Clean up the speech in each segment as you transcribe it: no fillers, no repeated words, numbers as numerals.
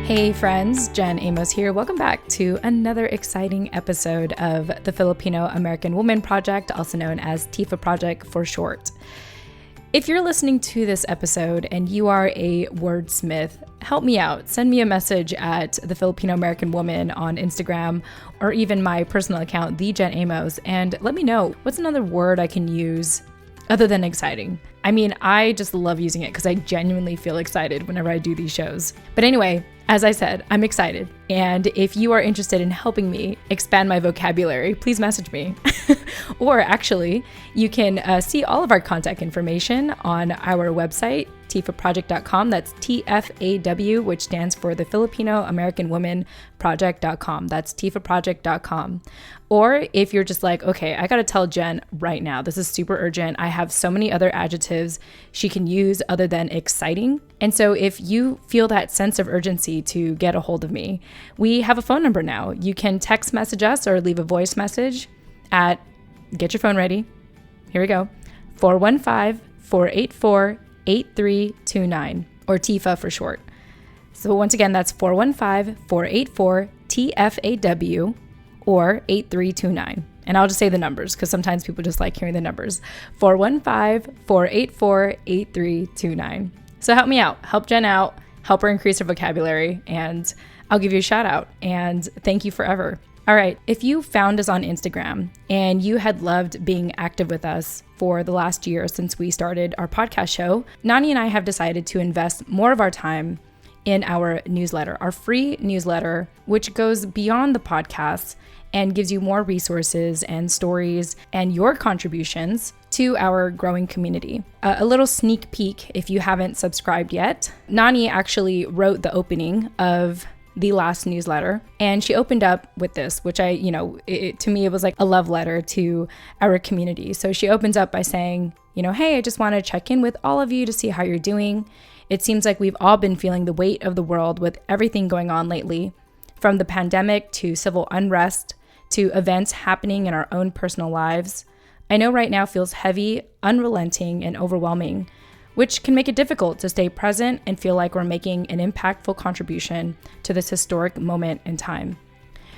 Hey friends, Jen Amos here. Welcome back to another exciting episode of the Filipino American Woman Project, also known as TIFA Project for short. If you're listening to this episode and you are a wordsmith, help me out. Send me a message at the Filipino American Woman on Instagram or even my personal account, the Jen Amos, and let me know what's another word I can use other than exciting. I mean, I just love using it because I genuinely feel excited whenever I do these shows. But anyway, as I said, I'm excited. And if you are interested in helping me expand my vocabulary, please message me. Or actually, you can see all of our contact information on our website, tifaproject.com. That's TFAW, which stands for the Filipino American Woman Project.com. That's tifaproject.com. Or if you're just like, okay, I got to tell Jen right now, this is super urgent. I have so many other adjectives she can use other than exciting. And so if you feel that sense of urgency to get a hold of me, we have a phone number now. You can text message us or leave a voice message at, get your phone ready. Here we go. 415-484-8329, or TIFA for short. So once again, that's 415-484-TFAW or 8329. And I'll just say the numbers because sometimes people just like hearing the numbers. 415-484-8329. So help me out, help Jen out, help her increase her vocabulary, and I'll give you a shout out. And thank you forever. All right, if you found us on Instagram and you had loved being active with us for the last year since we started our podcast show, Nani and I have decided to invest more of our time in our newsletter, our free newsletter, which goes beyond the podcast and gives you more resources and stories and your contributions to our growing community. A little sneak peek if you haven't subscribed yet. Nani actually wrote the opening of the last newsletter, and she opened up with this, which to me, it was like a love letter to our community. So she opens up by saying, hey, I just want to check in with all of you to see how you're doing. It seems like we've all been feeling the weight of the world with everything going on lately, from the pandemic to civil unrest to events happening in our own personal lives. I know right now feels heavy, unrelenting, and overwhelming, which can make it difficult to stay present and feel like we're making an impactful contribution to this historic moment in time.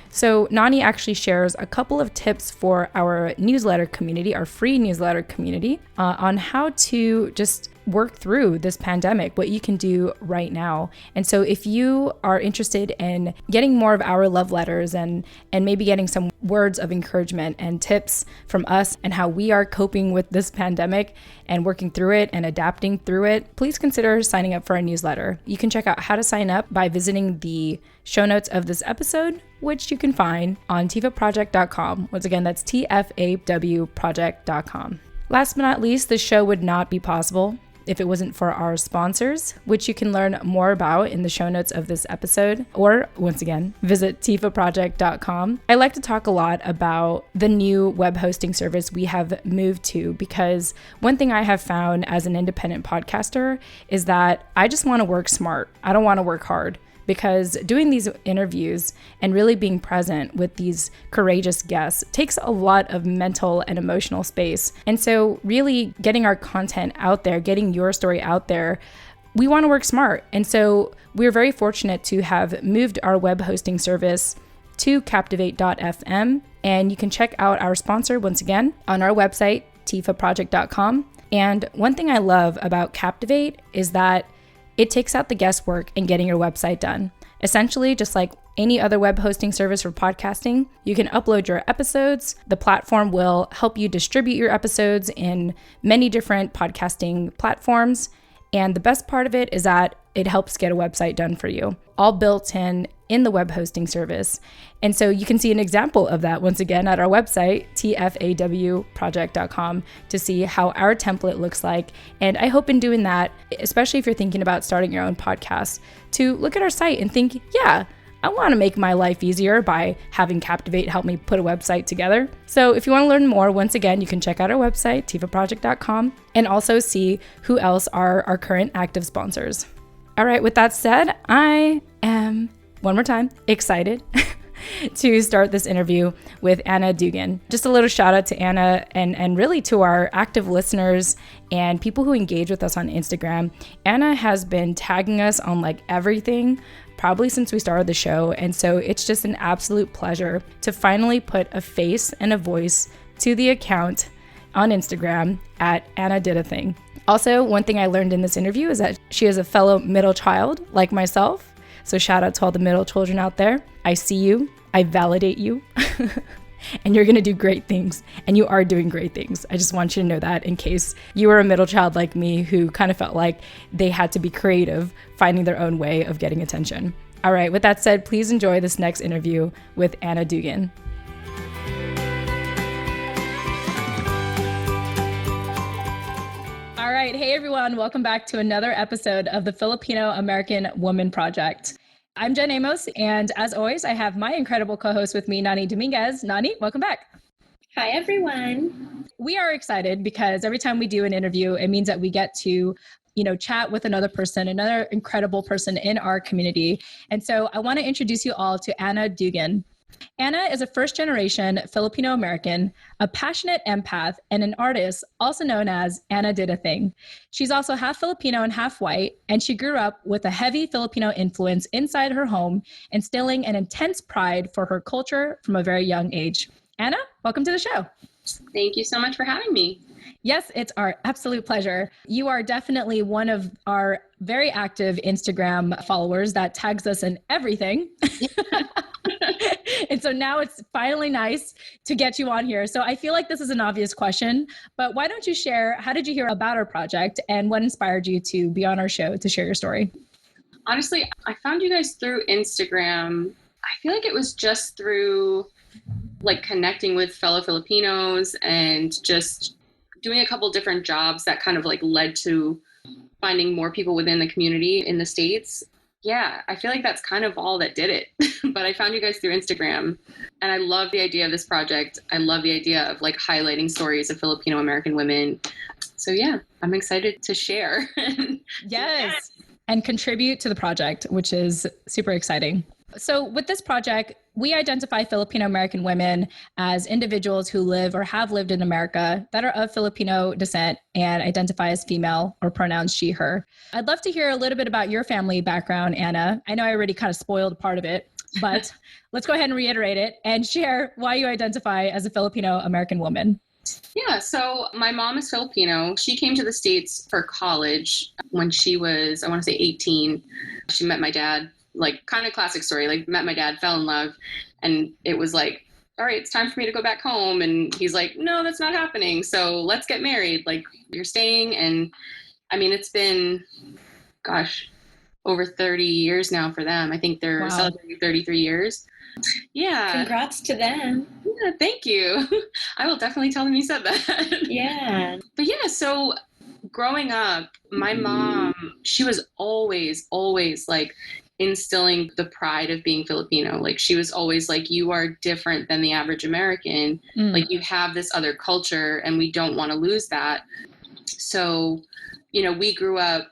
So Nani actually shares a couple of tips for our newsletter community, our free newsletter community, on how to just work through this pandemic, what you can do right now. And so if you are interested in getting more of our love letters and maybe getting some words of encouragement and tips from us and how we are coping with this pandemic and working through it and adapting through it, please consider signing up for our newsletter. You can check out how to sign up by visiting the show notes of this episode, which you can find on tifaproject.com. Once again, that's TFAWproject.com. Last but not least, the show would not be possible if it wasn't for our sponsors, which you can learn more about in the show notes of this episode, or once again, visit tifaproject.com. I like to talk a lot about the new web hosting service we have moved to, because one thing I have found as an independent podcaster is that I just want to work smart. I don't want to work hard. Because doing these interviews and really being present with these courageous guests takes a lot of mental and emotional space. And so really getting our content out there, getting your story out there, we want to work smart. And so we're very fortunate to have moved our web hosting service to captivate.fm. And you can check out our sponsor once again on our website, tifaproject.com. And one thing I love about Captivate is that it takes out the guesswork in getting your website done. Essentially, just like any other web hosting service for podcasting, you can upload your episodes. The platform will help you distribute your episodes in many different podcasting platforms. And the best part of it is that it helps get a website done for you, all built in the web hosting service. And so you can see an example of that once again at our website, tfawproject.com, to see how our template looks like. And I hope in doing that, especially if you're thinking about starting your own podcast, to look at our site and think, yeah, I want to make my life easier by having Captivate help me put a website together. So if you want to learn more, once again, you can check out our website, tifaproject.com, and also see who else are our current active sponsors. All right, with that said, I am, one more time, excited to start this interview with Anna Dugan. Just a little shout out to Anna and really to our active listeners and people who engage with us on Instagram. Anna has been tagging us on like everything probably since we started the show. And so it's just an absolute pleasure to finally put a face and a voice to the account on Instagram at Annadidathing. Also, one thing I learned in this interview is that she is a fellow middle child like myself. So shout out to all the middle children out there. I see you. I validate you. And you're going to do great things. And you are doing great things. I just want you to know that in case you were a middle child like me who kind of felt like they had to be creative, finding their own way of getting attention. All right, with that said, please enjoy this next interview with Anna Dugan. All right. Hey, everyone. Welcome back to another episode of the Filipino American Woman Project. I'm Jen Amos, and as always, I have my incredible co-host with me, Nani Dominguez. Nani, welcome back. Hi, everyone. We are excited because every time we do an interview, it means that we get to chat with another person, another incredible person in our community. And so I want to introduce you all to Anna Dugan. Anna is a first-generation Filipino American, a passionate empath, and an artist also known as Annadidathing. She's also half Filipino and half white, and she grew up with a heavy Filipino influence inside her home, instilling an intense pride for her culture from a very young age. Anna, welcome to the show. Thank you so much for having me. Yes, it's our absolute pleasure. You are definitely one of our very active Instagram followers that tags us in everything. And so now it's finally nice to get you on here. So I feel like this is an obvious question, but why don't you share, how did you hear about our project and what inspired you to be on our show to share your story? Honestly, I found you guys through Instagram. I feel like it was just through like connecting with fellow Filipinos and just doing a couple different jobs that kind of like led to finding more people within the community in the States. Yeah, I feel like that's kind of all that did it. But I found you guys through Instagram, and I love the idea of this project. I love the idea of like highlighting stories of Filipino American women. So yeah, I'm excited to share. Yes, and contribute to the project, which is super exciting. So with this project, we identify Filipino American women as individuals who live or have lived in America that are of Filipino descent and identify as female or pronouns she, her. I'd love to hear a little bit about your family background, Anna. I know I already kind of spoiled part of it, but let's go ahead and reiterate it and share why you identify as a Filipino American woman. Yeah, so my mom is Filipino. She came to the States for college when she was, I want to say 18. She met my dad. Like kind of classic story, like met my dad, fell in love, and it was like, all right, it's time for me to go back home. And he's like, no, that's not happening. So let's get married. Like you're staying. And I mean, it's been, gosh, over 30 years now for them. I think they're celebrating 33 years. Yeah. Congrats to them. Yeah, thank you. I will definitely tell them you said that. Yeah. But yeah, so growing up, my mom, she was always like, instilling the pride of being Filipino. Like she was always like, you are different than the average American. Like you have this other culture and we don't want to lose that. So, we grew up,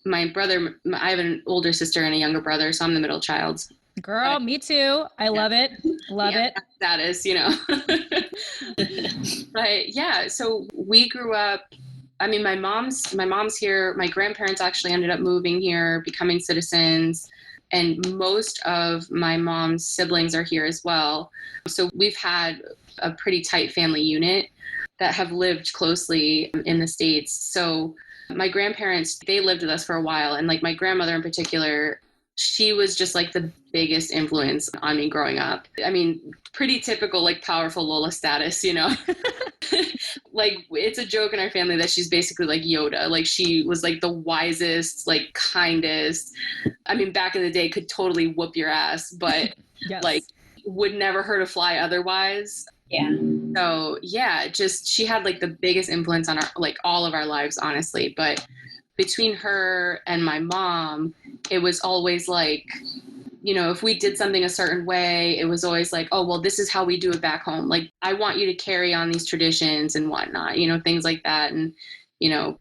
my brother, I have an older sister and a younger brother, so I'm the middle child. Girl, me too. I love it. Love it. Status, But yeah, so we grew up, I mean, my mom's here. My grandparents actually ended up moving here, becoming citizens. And most of my mom's siblings are here as well. So we've had a pretty tight family unit that have lived closely in the States. So my grandparents, they lived with us for a while. And like my grandmother in particular, she was just like the biggest influence on me growing up. I mean, pretty typical, like powerful Lola status, Like it's a joke in our family that she's basically like Yoda. Like she was like the wisest, like kindest. I mean, back in the day could totally whoop your ass, but Yes. Like would never hurt a fly otherwise. Yeah. So yeah, just she had like the biggest influence on our, like all of our lives, honestly. But between her and my mom, it was always like, if we did something a certain way, it was always like, oh, well, this is how we do it back home. Like, I want you to carry on these traditions and whatnot, things like that. And,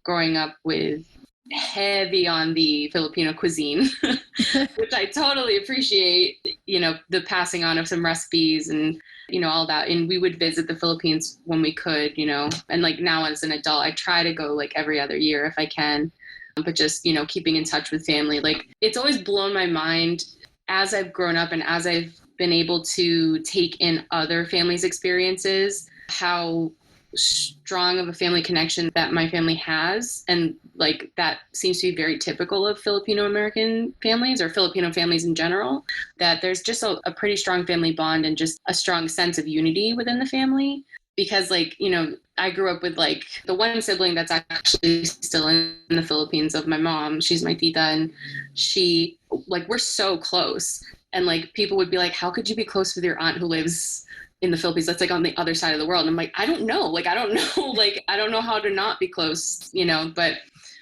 growing up with heavy on the Filipino cuisine, which I totally appreciate, the passing on of some recipes and, all that. And we would visit the Philippines when we could, and like now as an adult, I try to go like every other year if I can, but just, keeping in touch with family. Like, it's always blown my mind as I've grown up and as I've been able to take in other families' experiences, how strong of a family connection that my family has. And like that seems to be very typical of Filipino American families or Filipino families in general, that there's just a pretty strong family bond and just a strong sense of unity within the family. Because like, you know, I grew up with like the one sibling that's actually still in the Philippines of my mom. She's my tita, and she, like, we're so close. And like people would be like, how could you be close with your aunt who lives in the Philippines? That's like on the other side of the world. And I'm like, I don't know. Like, I don't know. Like, I don't know how to not be close, you know, but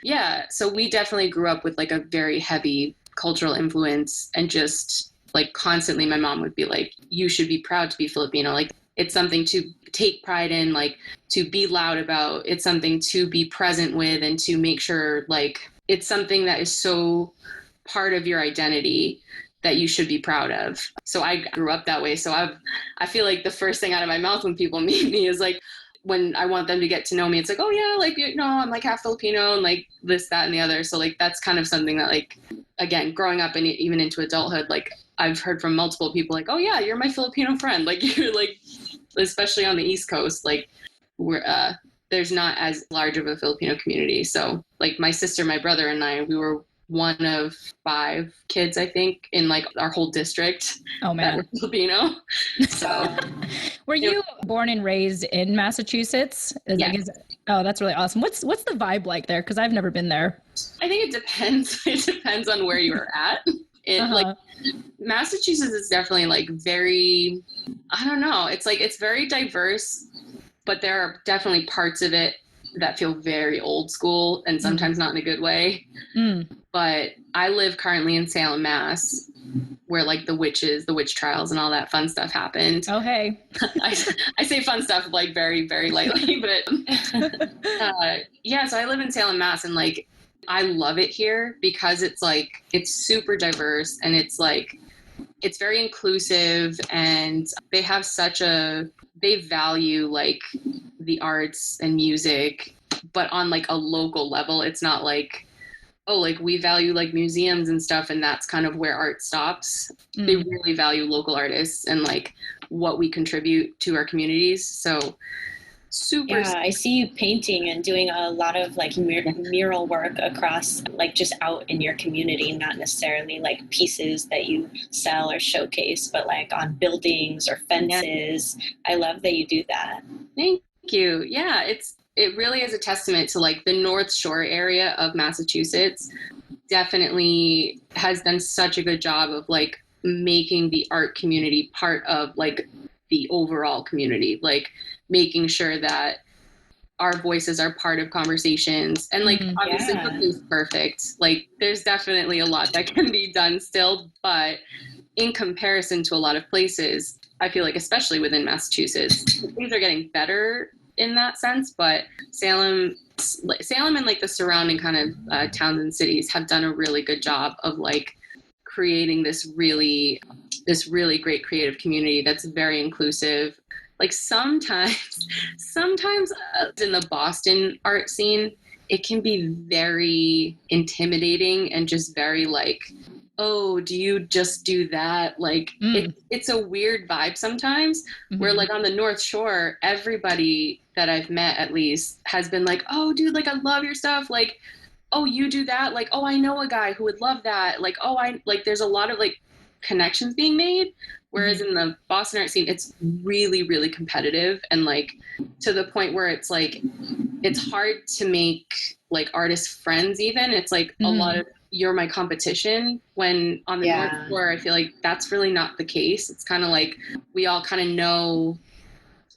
yeah. So we definitely grew up with like a very heavy cultural influence, and just like constantly my mom would be like, you should be proud to be Filipino. Like, it's something to take pride in, like to be loud about. It's something to be present with, and to make sure like it's something that is so part of your identity that you should be proud of. So I grew up that way. So I feel like the first thing out of my mouth when people meet me is like, when I want them to get to know me, it's like, oh yeah, like, you know, I'm like half Filipino and like this, that, and the other. So like, that's kind of something that like, again, growing up and even into adulthood, like I've heard from multiple people like, oh yeah, you're my Filipino friend. Like you're like, especially on the East Coast, like we're, there's not as large of a Filipino community. So like my sister, my brother and I, we were one of 5 kids, I think, in like our whole district. Oh man, that were Filipino. So were you born and raised in Massachusetts? Yes. Oh, that's really awesome. What's the vibe like there? Because I've never been there. I think it depends. It depends on where you're at. Like Massachusetts is definitely like very, I don't know. It's like, it's very diverse, but there are definitely parts of it that feel very old school and sometimes not in a good way. But I live currently in Salem, Mass, where like the witch trials and all that fun stuff happened. Oh, hey. I say fun stuff like very, very lightly, but yeah, so I live in Salem, Mass, and like I love it here because it's like, it's super diverse, and it's like, it's very inclusive, and they have they value like the arts and music, but on like a local level. It's not like, oh, like we value like museums and stuff, and that's kind of where art stops. They really value local artists and like what we contribute to our communities. So super. Yeah, I see you painting and doing a lot of like mural work across, like just out in your community, not necessarily like pieces that you sell or showcase, but like on buildings or fences. Yeah. I love that you do that. Thank you. Yeah, it really is a testament to like the North Shore area of Massachusetts. Definitely has done such a good job of like making the art community part of like the overall community, like making sure that our voices are part of conversations. And like, obviously nothing's perfect. Like there's definitely a lot that can be done still, but in comparison to a lot of places, I feel like, especially within Massachusetts, things are getting better in that sense. But Salem and like the surrounding kind of towns and cities have done a really good job of like creating this really great creative community that's very inclusive. Like sometimes in the Boston art scene, it can be very intimidating and just very like, oh, do you just do that? Like it's a weird vibe sometimes where like on the North Shore, everybody that I've met at least has been like, oh dude, like I love your stuff. Like, oh, you do that? Like, oh, I know a guy who would love that. Like, oh, there's a lot of like connections being made. Whereas in the Boston art scene, it's really, really competitive, and like to the point where it's like, it's hard to make like artist friends even. It's like a lot of, you're my competition, when on the North Shore, I feel like that's really not the case. It's kind of like we all kind of know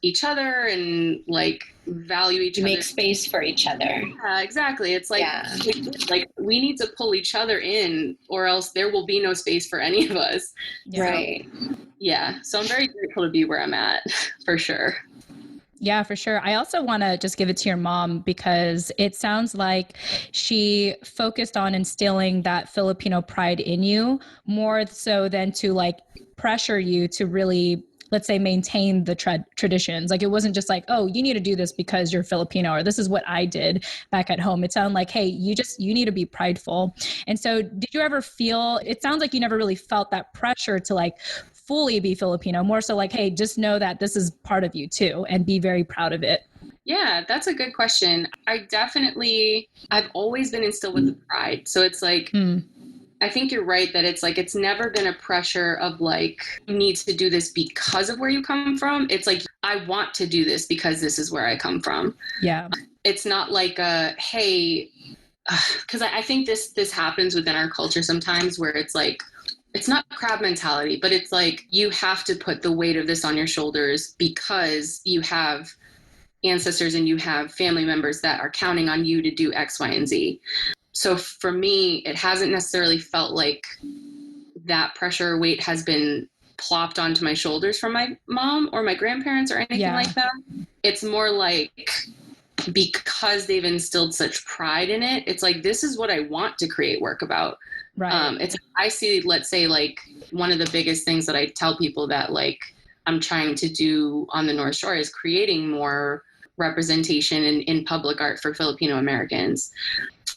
each other and like value each other. Make space for each other. Yeah, exactly. It's like, like we need to pull each other in, or else there will be no space for any of us. Right. Yeah. So I'm very grateful to be where I'm at, for sure. Yeah, for sure. I also want to just give it to your mom, because it sounds like she focused on instilling that Filipino pride in you more so than to like pressure you to really let's say, maintain the traditions. Like, it wasn't just like, oh, you need to do this because you're Filipino, or this is what I did back at home. It sounded like, hey, you need to be prideful. And so did you ever feel, it sounds like you never really felt that pressure to like fully be Filipino, more so like, hey, just know that this is part of you too, and be very proud of it. Yeah, that's a good question. I've always been instilled with the pride. So it's like, I think you're right that it's like, it's never been a pressure of like, you need to do this because of where you come from. It's like, I want to do this because this is where I come from. Yeah. It's not like hey, because I think this happens within our culture sometimes, where it's like, it's not crab mentality, but it's like, you have to put the weight of this on your shoulders because you have ancestors and you have family members that are counting on you to do X, Y, and Z. So for me, it hasn't necessarily felt like that pressure or weight has been plopped onto my shoulders from my mom or my grandparents or anything like that. It's more like, because they've instilled such pride in it, it's like, this is what I want to create work about. Right. I see, let's say, like, one of the biggest things that I tell people that like I'm trying to do on the North Shore is creating more representation in public art for Filipino Americans,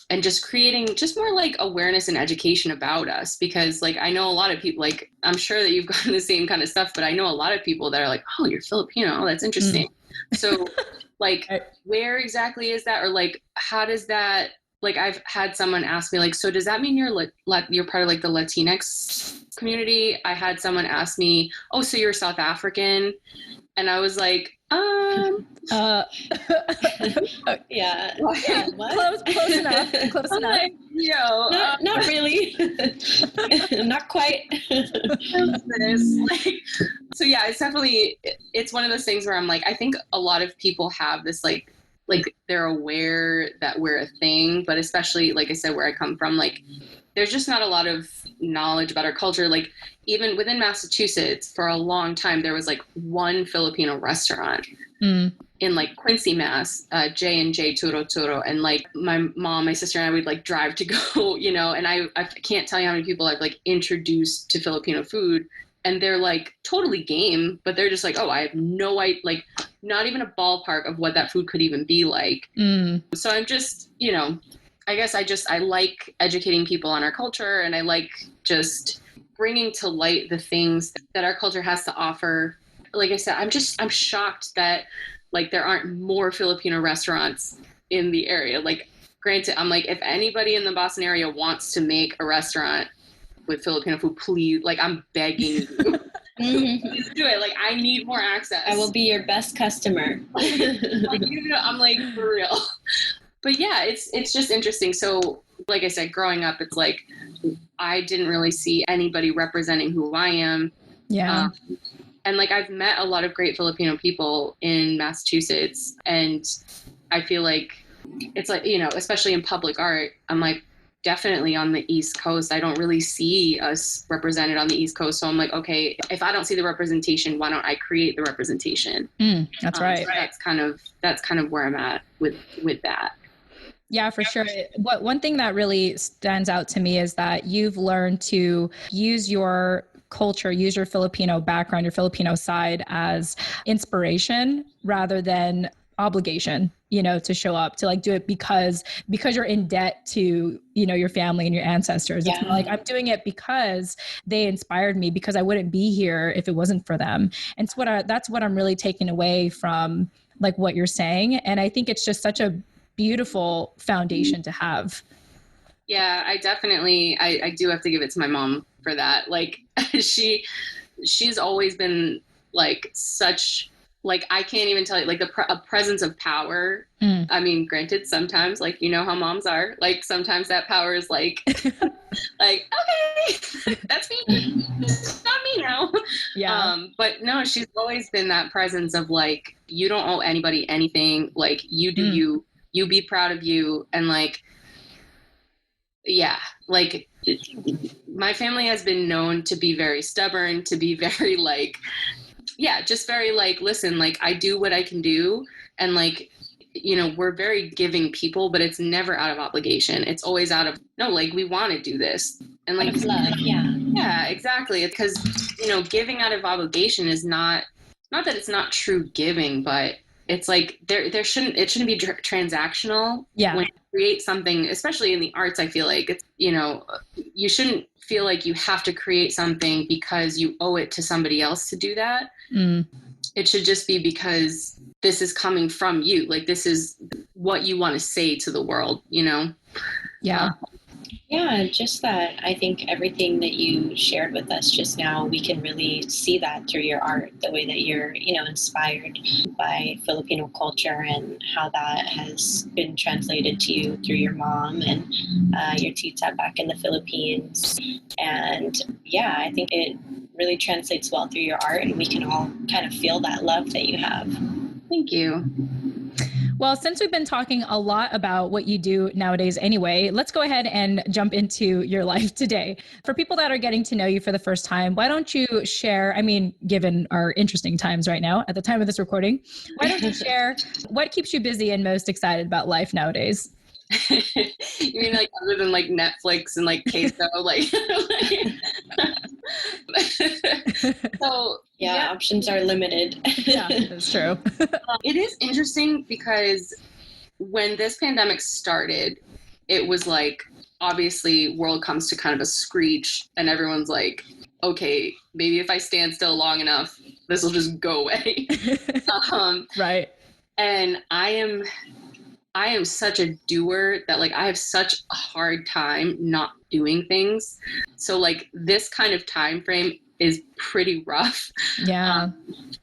and just creating just more like awareness and education about us. Because like, I know a lot of people, like, I'm sure that you've gotten the same kind of stuff, but I know a lot of people that are like, oh, you're Filipino. Oh, that's interesting. So like, where exactly is that? Or like, how does that, like, I've had someone ask me like, so does that mean you're part of like the Latinx community? I had someone ask me, oh, so you're South African? And I was like, yeah. What? Close enough. Close enough. Like, yo, not really. Not quite. So yeah, it's one of those things where I'm like, I think a lot of people have this like they're aware that we're a thing, but especially, like I said, where I come from, like, there's just not a lot of knowledge about our culture. Like, even within Massachusetts, for a long time, there was like one Filipino restaurant in like Quincy, Mass, J&J Turo Turo. And like my mom, my sister, and I would like drive to go, you know, and I can't tell you how many people I've like introduced to Filipino food, and they're like totally game, but they're just like, oh, I have no idea, like not even a ballpark of what that food could even be like. So I'm just, you know, I guess I like educating people on our culture, and I like just bringing to light the things that our culture has to offer. Like I said, I'm shocked that like there aren't more Filipino restaurants in the area. Like, granted, I'm like, if anybody in the Boston area wants to make a restaurant with Filipino food, please, like, I'm begging you. Please do it. Like, I need more access. I will be your best customer. Like, you know, I'm like, for real. But yeah, it's just interesting. So like I said, growing up, it's like, I didn't really see anybody representing who I am. Yeah. And like, I've met a lot of great Filipino people in Massachusetts, and I feel like it's like, you know, especially in public art, I'm like, definitely on the East Coast, I don't really see us represented on the East Coast. So I'm like, okay, if I don't see the representation, why don't I create the representation? That's right. So that's kind of where I'm at with that. Yeah, for sure. One thing that really stands out to me is that you've learned to use your culture, use your Filipino background, your Filipino side as inspiration rather than obligation, you know, to show up, to like do it because you're in debt to, you know, your family and your ancestors. It's more like, I'm doing it because they inspired me, because I wouldn't be here if it wasn't for them. And that's what I'm really taking away from like what you're saying. And I think it's just such a beautiful foundation to have. Yeah, I definitely, I do have to give it to my mom for that. Like, she's always been like such, like, I can't even tell you, like a presence of power. I mean, granted, sometimes, like, you know how moms are, like, sometimes that power is like, like, okay, that's me. It's not me now. Yeah. But no, she's always been that presence of like, you don't owe anybody anything. Like, you do you be proud of you. And like, yeah, like, my family has been known to be very stubborn, to be very like, yeah, just very like, listen, like, I do what I can do. And like, you know, we're very giving people, but it's never out of obligation. It's always out of, no, like, we want to do this. And like, love. Yeah. Yeah, exactly. Because giving out of obligation is not that it's not true giving, but it's like it shouldn't be transactional. Yeah. When you create something, especially in the arts, I feel like it's, you shouldn't feel like you have to create something because you owe it to somebody else to do that. It should just be because this is coming from you. Like, this is what you want to say to the world, Yeah. Yeah, just that. I think everything that you shared with us just now, we can really see that through your art, the way that you're, inspired by Filipino culture and how that has been translated to you through your mom and your tita back in the Philippines. And yeah, I think it really translates well through your art, and we can all kind of feel that love that you have. Thank you. Well, since we've been talking a lot about what you do nowadays anyway, let's go ahead and jump into your life today. For people that are getting to know you for the first time, why don't you share, given our interesting times right now at the time of this recording, why don't you share what keeps you busy and most excited about life nowadays? You mean like other than like Netflix and like queso, So yeah, options are limited. Yeah, that's true. It is interesting because when this pandemic started, it was like, obviously world comes to kind of a screech and everyone's like, okay, maybe if I stand still long enough, this will just go away. Right. And I am such a doer that like I have such a hard time not doing things. So like this kind of time frame is pretty rough. Yeah.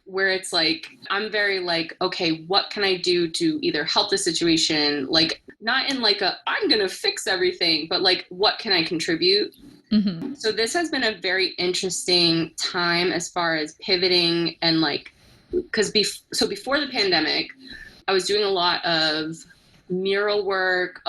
Where it's like, I'm very like, okay, what can I do to either help the situation? Like not in like I'm going to fix everything, but like, what can I contribute? Mm-hmm. So this has been a very interesting time as far as pivoting and like, because before the pandemic, I was doing a lot of mural work,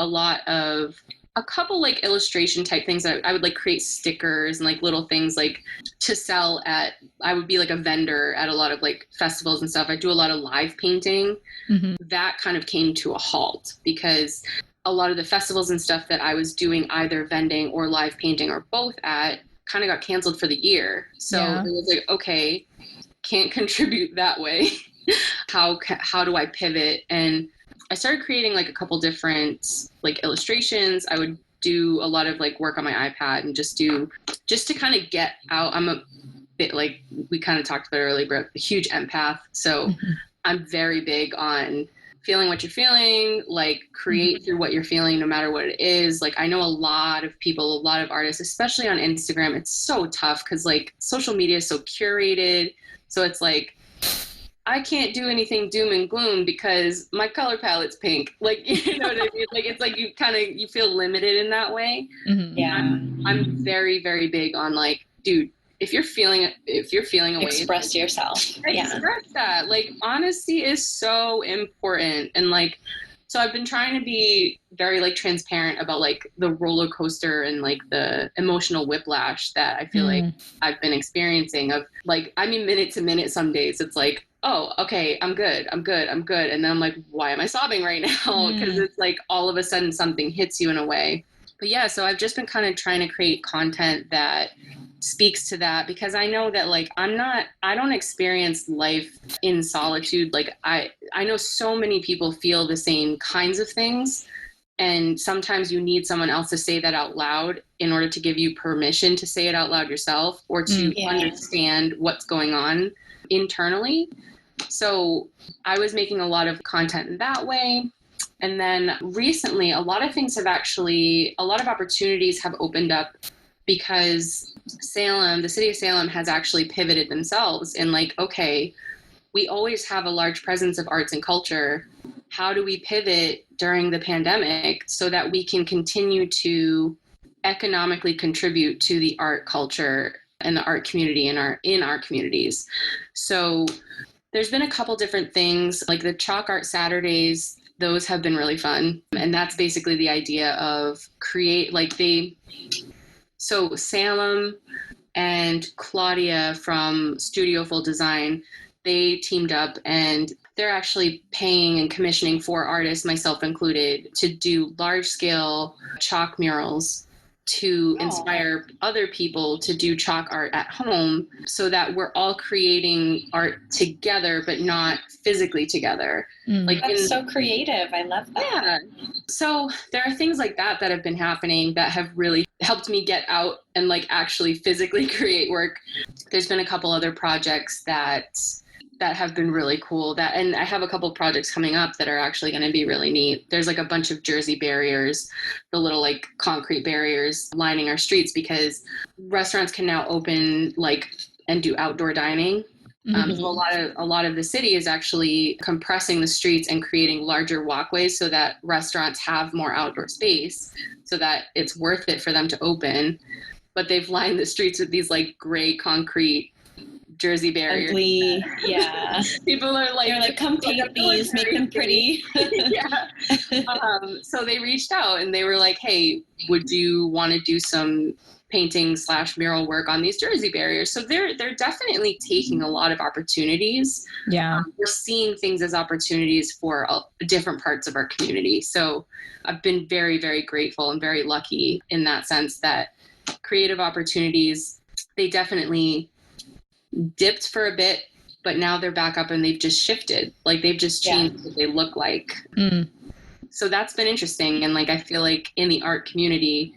a couple like illustration type things. I would like create stickers and like little things like to sell I would be like a vendor at a lot of like festivals and stuff. I do a lot of live painting. Mm-hmm. That kind of came to a halt because a lot of the festivals and stuff that I was doing either vending or live painting or both at kind of got canceled for the year. So It was like, okay, can't contribute that way. How do I pivot? And I started creating like a couple different like illustrations. I would do a lot of like work on my iPad and just to kind of get out. I'm a bit like we kind of talked about earlier, but a huge empath. So I'm very big on feeling what you're feeling, like create through what you're feeling, no matter what it is. Like I know a lot of people, a lot of artists, especially on Instagram, it's so tough because like social media is so curated. So it's like, I can't do anything doom and gloom because my color palette's pink. Like, you know what I mean? Like, it's like you feel limited in that way. Mm-hmm. Yeah. I'm very, very big on like, dude, if you're feeling a way, express yourself. Express that. Like, honesty is so important. And like, so I've been trying to be very like transparent about like the roller coaster and like the emotional whiplash that I feel like I've been experiencing of like, minute to minute, some days it's like, oh, okay, I'm good. And then I'm like, why am I sobbing right now? Because it's like all of a sudden something hits you in a way. But yeah, so I've just been kind of trying to create content that speaks to that because I know that like I don't experience life in solitude. Like I know so many people feel the same kinds of things. And sometimes you need someone else to say that out loud in order to give you permission to say it out loud yourself or to understand what's going on internally. So I was making a lot of content in that way. And then recently, a lot of opportunities have opened up because the city of Salem has actually pivoted themselves in like, okay, we always have a large presence of arts and culture. How do we pivot during the pandemic so that we can continue to economically contribute to the art culture and the art community in our communities? So there's been a couple different things like the Chalk Art Saturdays. Those have been really fun. And that's basically the idea of so Salem and Claudia from Studio Full Design, they teamed up and they're actually paying and commissioning 4 artists, myself included, to do large scale chalk murals to inspire other people to do chalk art at home so that we're all creating art together, but not physically together. Like that's so creative. I love that. Yeah. So there are things like that that have been happening that have really helped me get out and like actually physically create work. There's been a couple other projects that have been really cool, and I have a couple of projects coming up that are actually going to be really neat. There's like a bunch of Jersey barriers, the little like concrete barriers lining our streets, because restaurants can now open like and do outdoor dining. So a lot of the city is actually compressing the streets and creating larger walkways so that restaurants have more outdoor space, so that it's worth it for them to open. But they've lined the streets with these like gray concrete Jersey barriers. Ugly. Yeah. People are like, they're like, come paint these, make them pretty. Yeah. So they reached out and they were like, hey, would you want to do some painting / mural work on these Jersey barriers? So they're definitely taking a lot of opportunities. Yeah. We're seeing things as opportunities for different parts of our community. So I've been very, very grateful and very lucky in that sense that creative opportunities, they definitely dipped for a bit, but now they're back up and they've just shifted. Like they've just changed what they look like. So that's been interesting. And like, I feel like in the art community,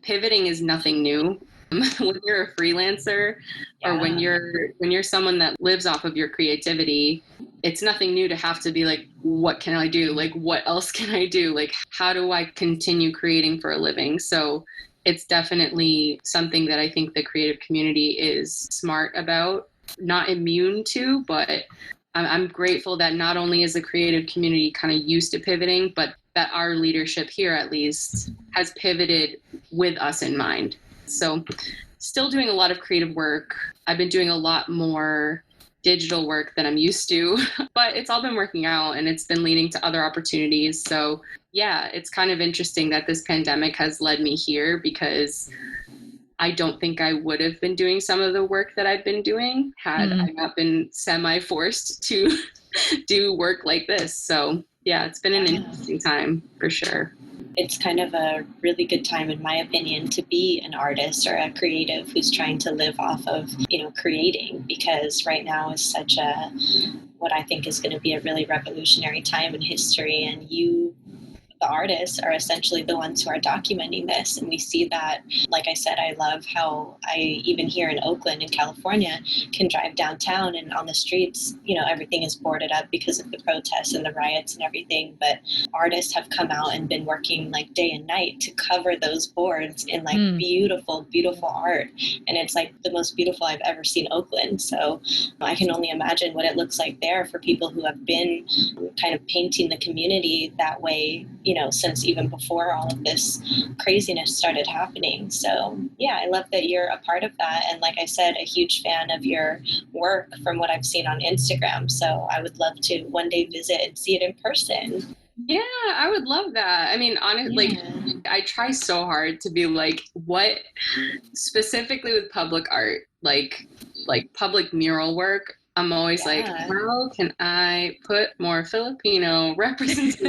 pivoting is nothing new. When you're a freelancer or when you're someone that lives off of your creativity, it's nothing new to have to be like, what can I do? Like, what else can I do? Like, how do I continue creating for a living? So it's definitely something that I think the creative community is smart about, not immune to, but I'm grateful that not only is the creative community kind of used to pivoting, but that our leadership here at least has pivoted with us in mind. So still doing a lot of creative work. I've been doing a lot more digital work than I'm used to, but it's all been working out and it's been leading to other opportunities. So yeah, it's kind of interesting that this pandemic has led me here, because I don't think I would have been doing some of the work that I've been doing had I not been semi-forced to do work like this. So yeah, it's been an interesting time for sure. It's kind of a really good time, in my opinion, to be an artist or a creative who's trying to live off of, creating, because right now is such what I think is going to be a really revolutionary time in history. And the artists are essentially the ones who are documenting this. And we see that, like I said, I love how even here in Oakland in California, can drive downtown and on the streets, everything is boarded up because of the protests and the riots and everything. But artists have come out and been working like day and night to cover those boards in like beautiful, beautiful art. And it's like the most beautiful I've ever seen Oakland. So I can only imagine what it looks like there for people who have been kind of painting the community that way, since even before all of this craziness started happening. So yeah, I love that you're a part of that. And like I said, a huge fan of your work from what I've seen on Instagram. So I would love to one day visit and see it in person. Yeah, I would love that. I mean, honestly, I try so hard to be like, what specifically with public art, like public mural work, I'm always like, how can I put more Filipino representation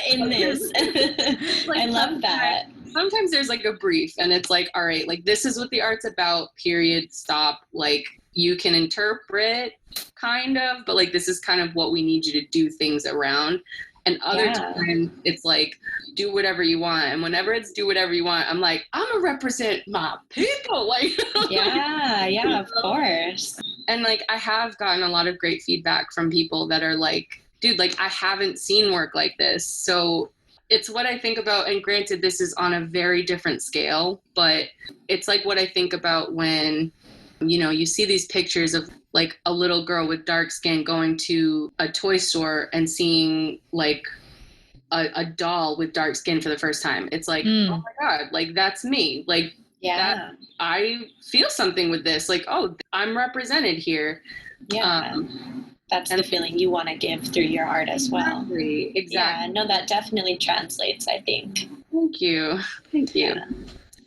in this? Like, I love that. Sometimes there's like a brief and it's like, all right, like this is what the art's about, period, stop. Like you can interpret kind of, but like this is kind of what we need you to do things around. And other times it's like, do whatever you want. And whenever it's do whatever you want, I'm like, I'm gonna represent my people. Like, of course. And like, I have gotten a lot of great feedback from people that are like, dude, like I haven't seen work like this. So it's what I think about. And granted, this is on a very different scale, but it's like what I think about when, you see these pictures of like a little girl with dark skin going to a toy store and seeing like a doll with dark skin for the first time. It's like, oh my God, like that's me. Like, that I feel something with this. Like, oh, I'm represented here. Yeah. That's the feeling you want to give through your art as well. Exactly. Yeah, no, that definitely translates, I think. Thank you. Yeah.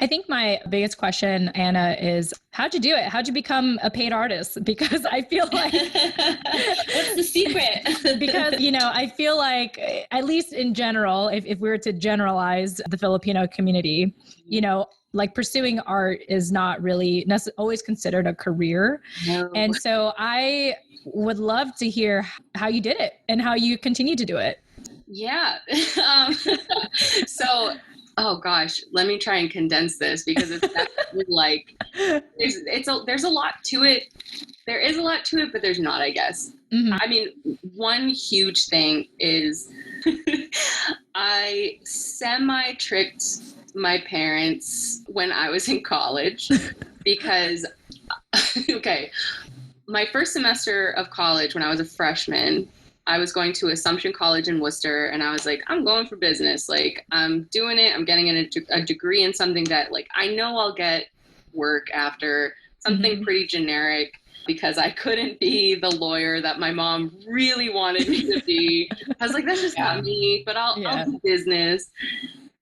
I think my biggest question, Anna, is how'd you do it? How'd you become a paid artist? Because I feel like what's the secret. Because, you know, I feel like, at least in general, if we were to generalize the Filipino community, you know, like pursuing art is not really always considered a career. No. And so I would love to hear how you did it and how you continue to do it. Yeah. So, oh gosh, let me try and condense this because it's definitely like, there's a lot to it. There is a lot to it, but there's not, I guess. Mm-hmm. I mean, one huge thing is I semi-tricked my parents when I was in college because, okay, my first semester of college when I was a freshman, I was going to Assumption College in Worcester, and I was like, I'm going for business. Like, I'm doing it. I'm getting a degree in something that, like, I know I'll get work after, something pretty generic, because I couldn't be the lawyer that my mom really wanted me to be. I was like, that's just not me, but I'll do business.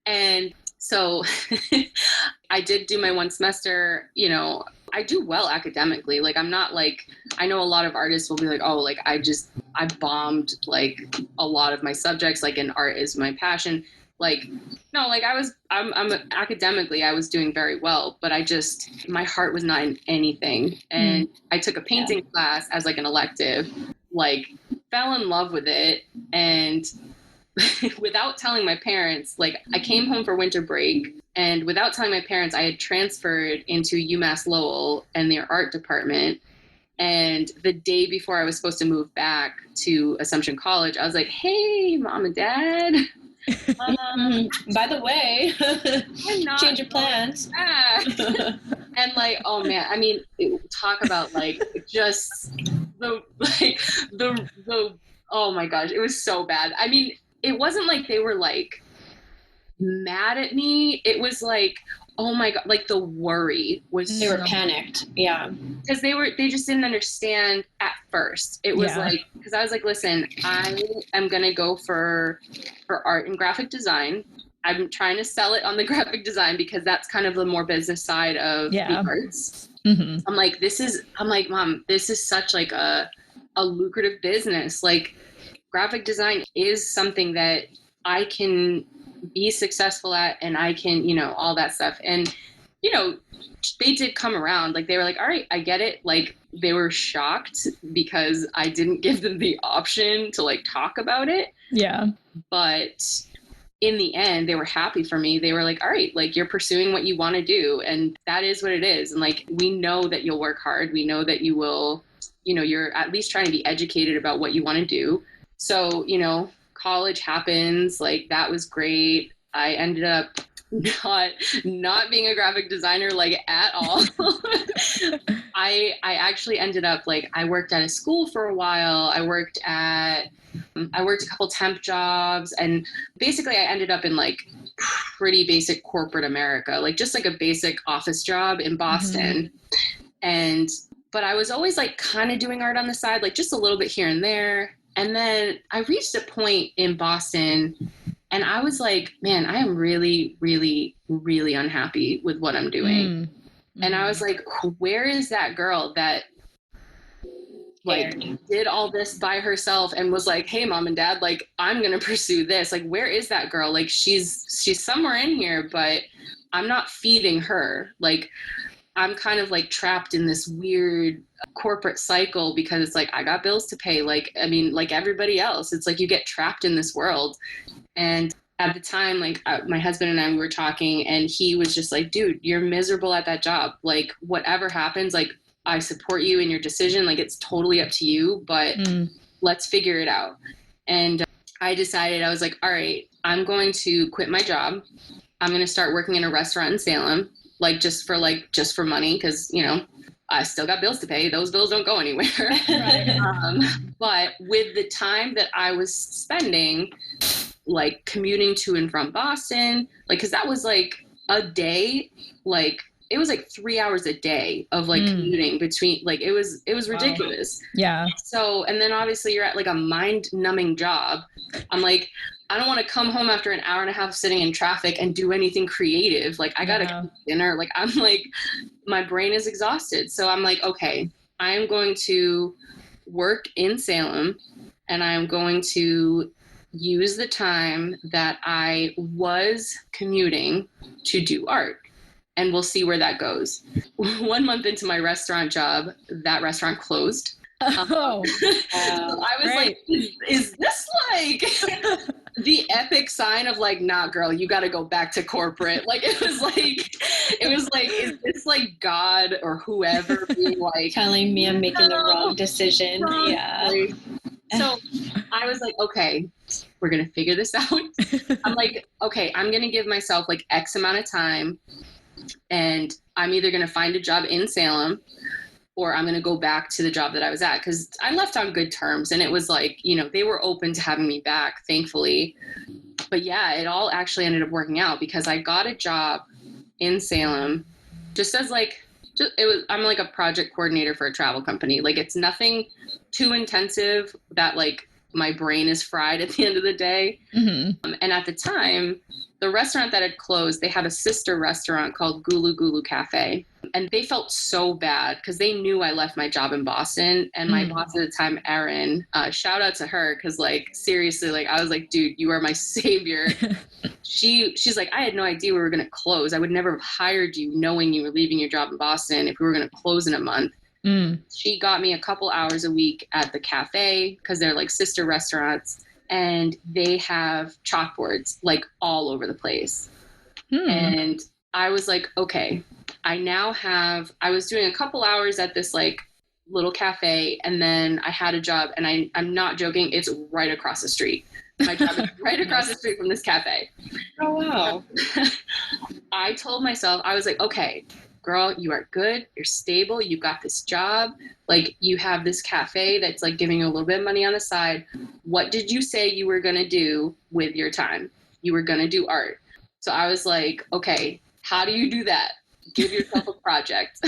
And so I did do my one semester. You know, I do well academically. Like, I'm not like, I know a lot of artists will be like, oh, like I bombed like a lot of my subjects, like, and art is my passion. Like, no, like I'm academically, I was doing very well, but my heart was not in anything. And I took a painting class as like an elective, like fell in love with it. And without telling my parents, like I came home for winter break, and without telling my parents, I had transferred into UMass Lowell and their art department. And the day before I was supposed to move back to Assumption College, I was like, hey, mom and dad. By the way, change your plans. And like, oh man, I mean, talk about like just the oh my gosh, it was so bad. I mean, it wasn't like they were like mad at me. It was like, oh my God, like the worry was. They were panicked. Yeah. Because they just didn't understand at first. It was like, because I was like, listen, I am going to go for art and graphic design. I'm trying to sell it on the graphic design because that's kind of the more business side of the arts. Mm-hmm. I'm like, Mom, this is such like a lucrative business. Like, graphic design is something that I can be successful at, and I can, you know, all that stuff. And, you know, they did come around. Like, they were like, all right, I get it. Like, they were shocked because I didn't give them the option to like talk about it. Yeah. But in the end, they were happy for me. They were like, all right, like, you're pursuing what you want to do, and that is what it is. And like, we know that you'll work hard. We know that you will, you know, you're at least trying to be educated about what you want to do. So, you know, college happens, like that was great. I ended up not being a graphic designer like at all. I actually ended up like, I worked at a school for a while. I worked a couple temp jobs, and basically I ended up in like pretty basic corporate America, like just like a basic office job in Boston. But I was always like kind of doing art on the side, like just a little bit here and there. And then I reached a point in Boston and I was like, man, I am really, really, really unhappy with what I'm doing. And I was like, where is that girl that like did all this by herself and was like, hey, mom and dad, like, I'm going to pursue this. Like, where is that girl? Like, she's somewhere in here, but I'm not feeding her. Like, I'm kind of like trapped in this weird corporate cycle because it's like, I got bills to pay. Like, I mean, like everybody else, it's like you get trapped in this world. And at the time, like my husband and I were talking, and he was just like, dude, you're miserable at that job. Like, whatever happens, like, I support you in your decision. Like, it's totally up to you, but let's figure it out. And I decided, I was like, all right, I'm going to quit my job. I'm going to start working in a restaurant in Salem. Just for money. Cause you know, I still got bills to pay. Those bills don't go anywhere. Right. But with the time that I was spending, like commuting to and from Boston, like, cause that was like a day, like it was like 3 hours a day of like commuting between, like, it was ridiculous. Yeah. So, and then obviously you're at like a mind numbing job. I'm like, I don't want to come home after an hour and a half sitting in traffic and do anything creative. Like, I got to cook dinner. Like, I'm like, my brain is exhausted. So I'm like, okay, I'm going to work in Salem and I'm going to use the time that I was commuting to do art, and we'll see where that goes. 1 month into my restaurant job, that restaurant closed. Oh, So I was right. like, is this like the epic sign of like, nah, girl, you got to go back to corporate? Like, it was like, is this like God or whoever being like telling me I'm making the wrong decision? wrong Yeah. choice. So I was like, okay, we're going to figure this out. I'm like, okay, I'm going to give myself like X amount of time, and I'm either going to find a job in Salem, or I'm going to go back to the job that I was at, because I left on good terms, and it was like, you know, they were open to having me back, thankfully. But yeah, it all actually ended up working out, because I got a job in Salem just as like, I'm like a project coordinator for a travel company. Like, it's nothing too intensive that like my brain is fried at the end of the day. Mm-hmm. And at the time, the restaurant that had closed, they had a sister restaurant called Gulu Gulu Cafe. And they felt so bad because they knew I left my job in Boston. And my boss at the time, Erin, shout out to her, because like, seriously, like I was like, dude, you are my savior. She's like, I had no idea we were going to close. I would never have hired you knowing you were leaving your job in Boston if we were going to close in a month. She got me a couple hours a week at the cafe, because they're like sister restaurants, and they have chalkboards like all over the place. And I was like, okay, I was doing a couple hours at this like little cafe, and then I had a job, and I'm not joking, it's right across the street. My job is right across the street from this cafe. Oh, wow. I told myself, I was like, okay, girl, you are good. You're stable. You got this job. Like, you have this cafe that's like giving you a little bit of money on the side. What did you say you were going to do with your time? You were going to do art. So I was like, okay, how do you do that? Give yourself a project.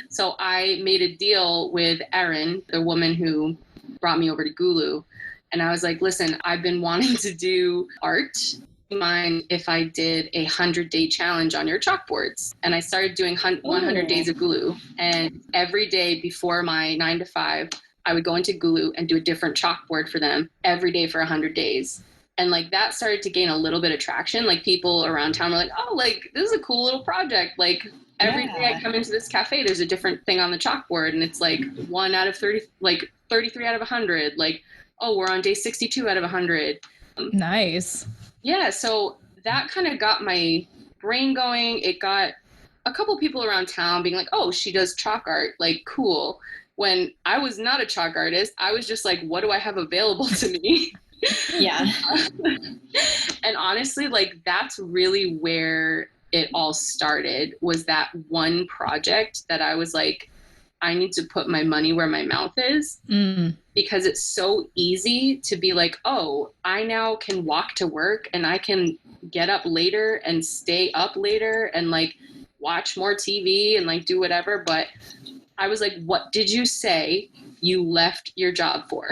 So I made a deal with Erin, the woman who brought me over to Gulu. And I was like, listen, I've been wanting to do art. Mind if I did a 100-day challenge on your chalkboards? And I started doing 100 days of Gulu. And every day before my 9 to 5, I would go into Gulu and do a different chalkboard for them every day for 100 days. And like, that started to gain a little bit of traction. Like, people around town were like, oh, like, this is a cool little project. Like, every day I come into this cafe, there's a different thing on the chalkboard, and it's like 1 out of 30, like 33 out of 100. Like, oh, we're on day 62 out of 100. Nice. Yeah, so that kind of got my brain going. It got a couple people around town being like, oh, she does chalk art, like, cool. When I was not a chalk artist, I was just like, what do I have available to me? Yeah. And honestly, like, that's really where it all started, was that one project that I was like, I need to put my money where my mouth is, because it's so easy to be like, oh, I now can walk to work, and I can get up later and stay up later and like watch more TV and like do whatever. But I was like, what did you say you left your job for?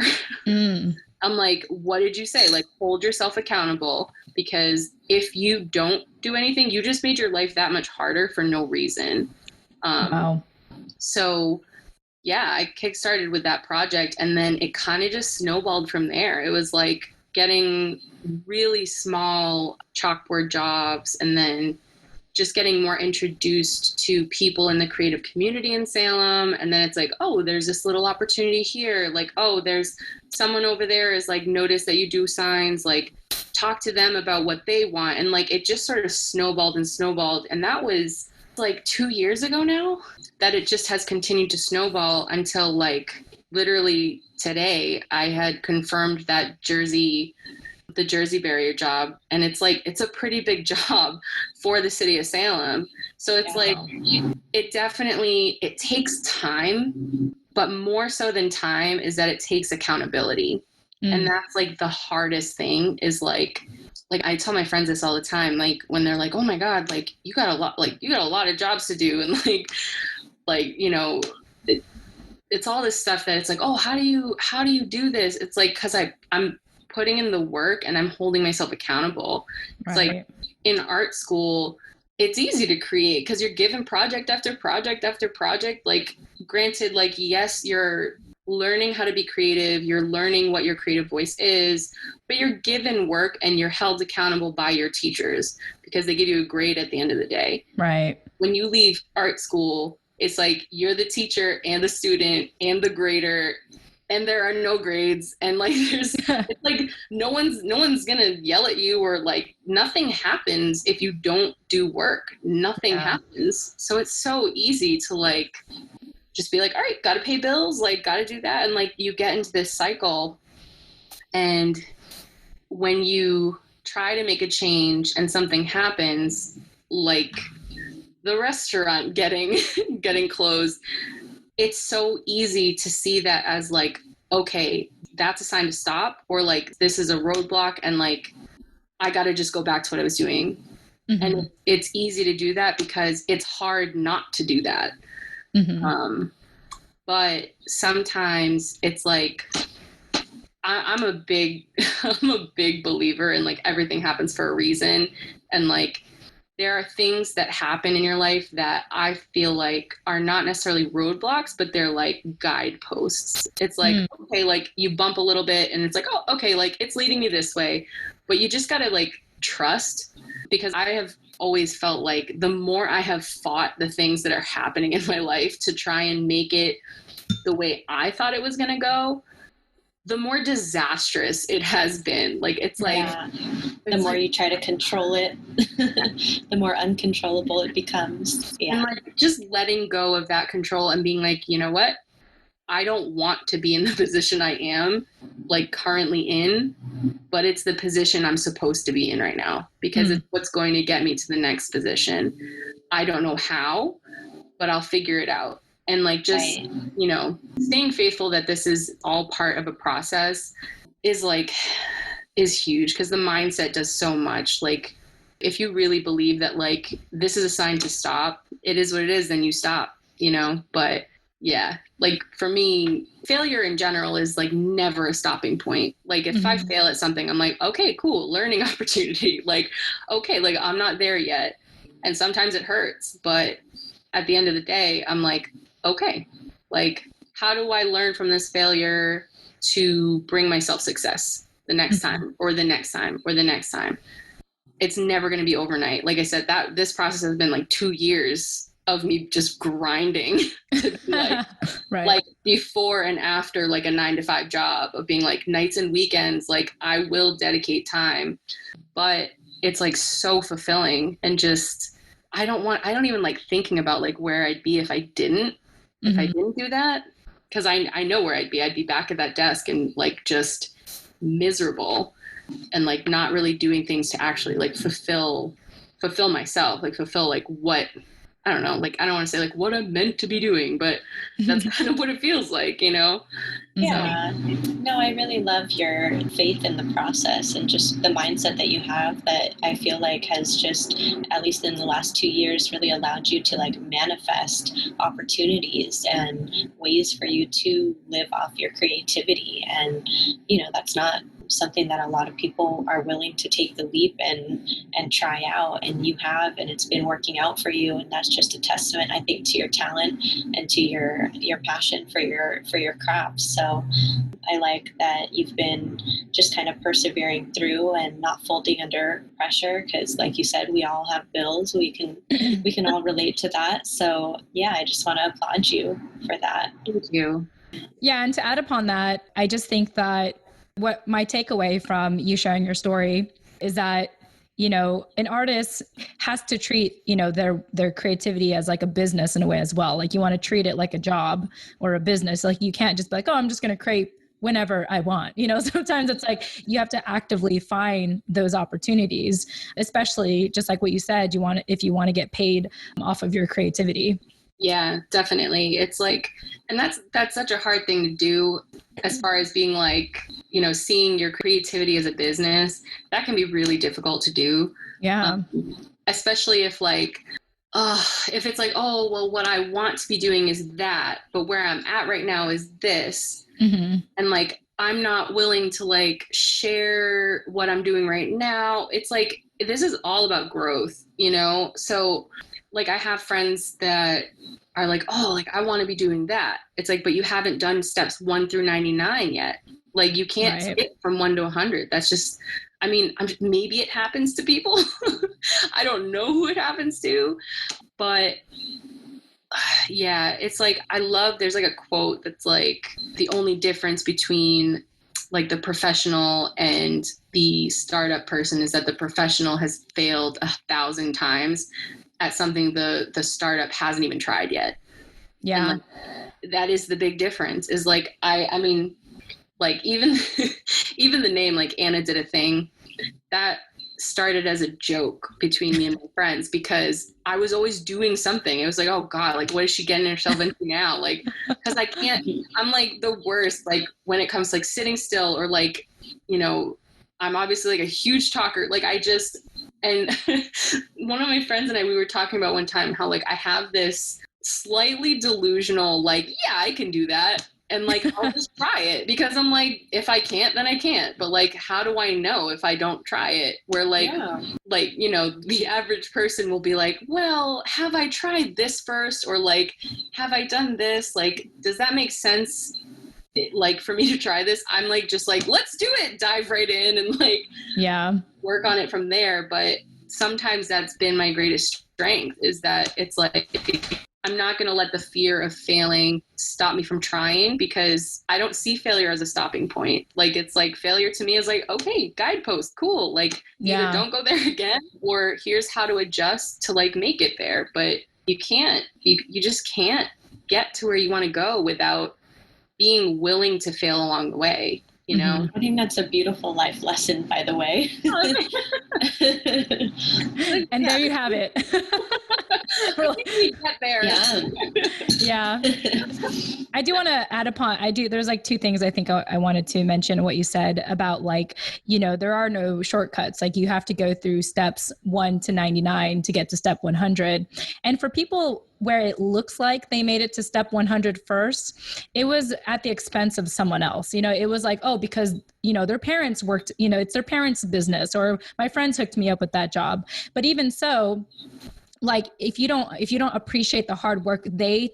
I'm like, what did you say? Like, hold yourself accountable, because if you don't do anything, you just made your life that much harder for no reason. Wow. So yeah, I kickstarted with that project, and then it kind of just snowballed from there. It was like getting really small chalkboard jobs, and then just getting more introduced to people in the creative community in Salem. And then it's like, oh, there's this little opportunity here. Like, oh, there's someone over there is like, notice that you do signs, like, talk to them about what they want. And like, it just sort of snowballed and snowballed. And that was like 2 years ago now, that it just has continued to snowball until like literally today I had confirmed that the Jersey barrier job. And it's like, it's a pretty big job for the city of Salem. So it's like, it takes time, but more so than time is that it takes accountability. And that's like the hardest thing, is like I tell my friends this all the time, like when they're like, oh my God, like you got a lot of jobs to do. And like, you know, it's all this stuff that it's like, oh, how do you do this? It's like, cause I'm putting in the work and I'm holding myself accountable. It's like in art school, it's easy to create because you're given project after project after project. Like, granted, like, yes, you're learning how to be creative, you're learning what your creative voice is, but you're given work and you're held accountable by your teachers because they give you a grade at the end of the day. Right. When you leave art school, it's like you're the teacher and the student and the grader, and there are no grades, and like it's like no one's gonna yell at you, or like nothing happens if you don't do work. Nothing happens. So it's so easy to like just be like, all right, gotta pay bills, like gotta do that, and like you get into this cycle. And when you try to make a change and something happens, like the restaurant getting closed, it's so easy to see that as like, okay, that's a sign to stop, or like this is a roadblock, and like I got to just go back to what I was doing. Mm-hmm. And it's easy to do that because it's hard not to do that. Mm-hmm. But sometimes it's like I'm a big believer in like everything happens for a reason, and like there are things that happen in your life that I feel like are not necessarily roadblocks, but they're like guideposts. It's like, okay, like you bump a little bit and it's like, oh, okay, like it's leading me this way, but you just got to like trust, because I have always felt like the more I have fought the things that are happening in my life to try and make it the way I thought it was going to go, the more disastrous it has been. Like, it's like, the more you try to control it, the more uncontrollable it becomes. Yeah. And like just letting go of that control and being like, you know what? I don't want to be in the position I am like currently in, but it's the position I'm supposed to be in right now, because it's what's going to get me to the next position. I don't know how, but I'll figure it out. And like, just, you know, staying faithful that this is all part of a process is huge, because the mindset does so much. Like, if you really believe that like this is a sign to stop, it is what it is, then you stop, you know. But yeah, like for me, failure in general is like never a stopping point. Like if I fail at something, I'm like, okay, cool, learning opportunity. Like, okay, like I'm not there yet. And sometimes it hurts, but at the end of the day, I'm like, okay, like how do I learn from this failure to bring myself success the next time, or the next time, or the next time? It's never going to be overnight. Like I said, that this process has been like 2 years of me just grinding to be like, like before and after like a 9-to-5 job, of being like nights and weekends, like I will dedicate time, but it's like so fulfilling. And just, I don't even like thinking about like where I'd be if I didn't do that. Cause I know where I'd be back at that desk and like just miserable, and like not really doing things to actually like fulfill myself, like fulfill like what, I don't know, like I don't want to say like what I'm meant to be doing, but that's kind of what it feels like, you know? Yeah. So. No, I really love your faith in the process and just the mindset that you have, that I feel like has just, at least in the last 2 years, really allowed you to like manifest opportunities and ways for you to live off your creativity. And, you know, that's not something that a lot of people are willing to take the leap and try out, and you have, and it's been working out for you. And that's just a testament, I think, to your talent and to your passion for your craft. So I like that you've been just kind of persevering through and not folding under pressure, because like you said, we all have bills. We can all relate to that. So yeah, I just want to applaud you for that. Thank you. Yeah, and to add upon that, I just think that what my takeaway from you sharing your story is that, you know, an artist has to treat, you know, their creativity as like a business in a way as well. Like you want to treat it like a job or a business. Like you can't just be like, oh, I'm just going to create whenever I want. You know, sometimes it's like you have to actively find those opportunities, especially just like what you said, if you want to get paid off of your creativity. Yeah, definitely. It's like, and that's such a hard thing to do, as far as being like, you know, seeing your creativity as a business. That can be really difficult to do. Yeah. Especially if like, if it's like, oh, well, what I want to be doing is that, but where I'm at right now is this. And like, I'm not willing to like share what I'm doing right now. It's like, this is all about growth, you know? So like I have friends that are like, oh, like I want to be doing that. It's like, but you haven't done steps 1 through 99 yet. Like you can't skip from 1 to 100. That's just, I mean, maybe it happens to people. I don't know who it happens to, but yeah, it's like, there's like a quote that's like, the only difference between like the professional and the startup person is that the professional has failed 1,000 times at something the startup hasn't even tried yet. Yeah. And like, that is the big difference is like, I mean, like even, even the name like Annadidathing, that started as a joke between me and my friends because I was always doing something. It was like, oh God, like what is she getting herself into now? Like, cause I can't, I'm like the worst, like when it comes to like sitting still or like, you know, I'm obviously like a huge talker. Like and one of my friends and I, we were talking about one time how like I have this slightly delusional, like, yeah, I can do that. And like, I'll just try it because I'm like, if I can't, then I can't. But like, how do I know if I don't try it? Where like, like, you know, the average person will be like, well, have I tried this first? Or like, have I done this? Like, does that make sense? Like for me to try this, I'm like, just like, let's do it. Dive right in and like, work on it from there. But sometimes that's been my greatest strength is that it's like, I'm not going to let the fear of failing stop me from trying because I don't see failure as a stopping point. Like, it's like failure to me is like, okay, guidepost, cool. Like either don't go there again or here's how to adjust to like make it there. But you can't, you just can't get to where you want to go without being willing to fail along the way. You know, I think that's a beautiful life lesson, by the way. And there you have it. We get there. Yeah. I do want to add upon, there's like two things I think I wanted to mention what you said about like, you know, there are no shortcuts. Like you have to go through steps 1 to 99 to get to step 100. And for people where it looks like they made it to step 100 first, it was at the expense of someone else. You know, it was like, oh, because, you know, their parents worked, you know, it's their parents' business, or my friends hooked me up with that job. But even so, like if you don't appreciate the hard work they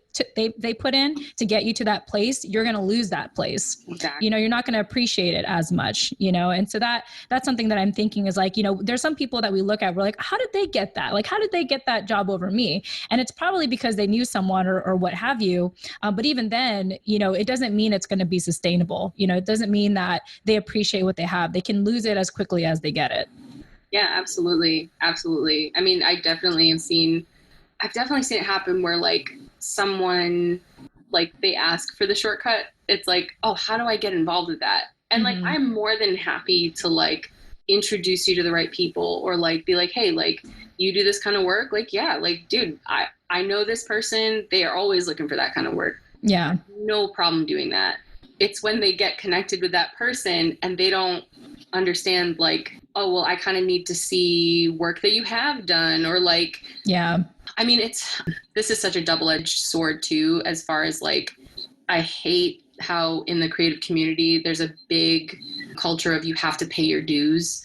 put in to get you to that place, you're going to lose that place. Exactly. You know, you're not going to appreciate it as much, you know? And so that's something that I'm thinking is like, you know, there's some people that we look at, we're like, how did they get that? Like, how did they get that job over me? And it's probably because they knew someone or what have you. But even then, you know, it doesn't mean it's going to be sustainable. You know, it doesn't mean that they appreciate what they have. They can lose it as quickly as they get it. Yeah, absolutely. Absolutely. I mean, I've definitely seen it happen where like someone, like they ask for the shortcut. It's like, oh, how do I get involved with that? And like, I'm more than happy to like introduce you to the right people or like be like, hey, like you do this kind of work. Like, yeah, like, dude, I know this person. They are always looking for that kind of work. Yeah. No problem doing that. It's when they get connected with that person and they don't understand like, oh, well, I kind of need to see work that you have done or like, I mean, this is such a double-edged sword too, as far as like, I hate how in the creative community, there's a big culture of you have to pay your dues.